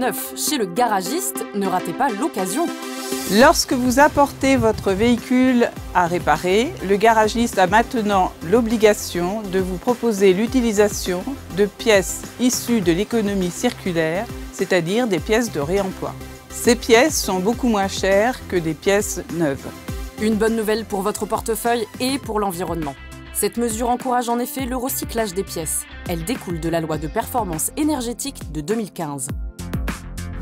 neuf chez le garagiste, ne ratez pas l'occasion. Lorsque vous apportez votre véhicule à réparer, le garagiste a maintenant l'obligation de vous proposer l'utilisation de pièces issues de l'économie circulaire, c'est-à-dire des pièces de réemploi. Ces pièces sont beaucoup moins chères que des pièces neuves. Une bonne nouvelle pour votre portefeuille et pour l'environnement. Cette mesure encourage en effet le recyclage des pièces. Elle découle de la loi de performance énergétique de 2015.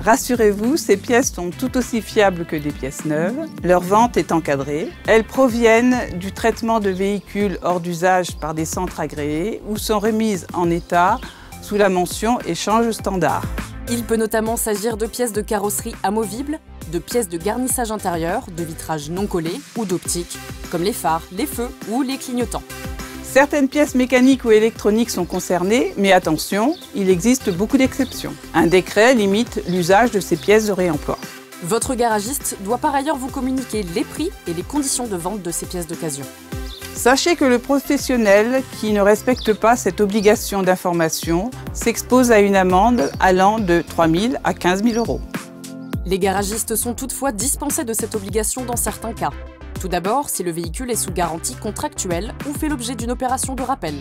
Rassurez-vous, ces pièces sont tout aussi fiables que des pièces neuves. Leur vente est encadrée. Elles proviennent du traitement de véhicules hors d'usage par des centres agréés ou sont remises en état sous la mention échange standard. Il peut notamment s'agir de pièces de carrosserie amovibles, de pièces de garnissage intérieur, de vitrage non collé ou d'optique, comme les phares, les feux ou les clignotants. Certaines pièces mécaniques ou électroniques sont concernées, mais attention, il existe beaucoup d'exceptions. Un décret limite l'usage de ces pièces de réemploi. Votre garagiste doit par ailleurs vous communiquer les prix et les conditions de vente de ces pièces d'occasion. Sachez que le professionnel qui ne respecte pas cette obligation d'information s'expose à une amende allant de 3 000 à 15 000 €. Les garagistes sont toutefois dispensés de cette obligation dans certains cas. Tout d'abord, si le véhicule est sous garantie contractuelle ou fait l'objet d'une opération de rappel.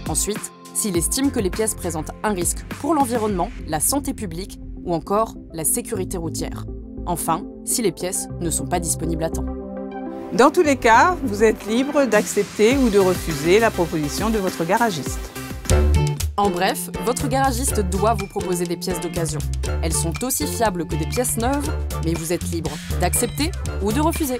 Ensuite, s'il estime que les pièces présentent un risque pour l'environnement, la santé publique ou encore la sécurité routière. Enfin, si les pièces ne sont pas disponibles à temps. Dans tous les cas, vous êtes libre d'accepter ou de refuser la proposition de votre garagiste. En bref, votre garagiste doit vous proposer des pièces d'occasion. Elles sont aussi fiables que des pièces neuves, mais vous êtes libre d'accepter ou de refuser.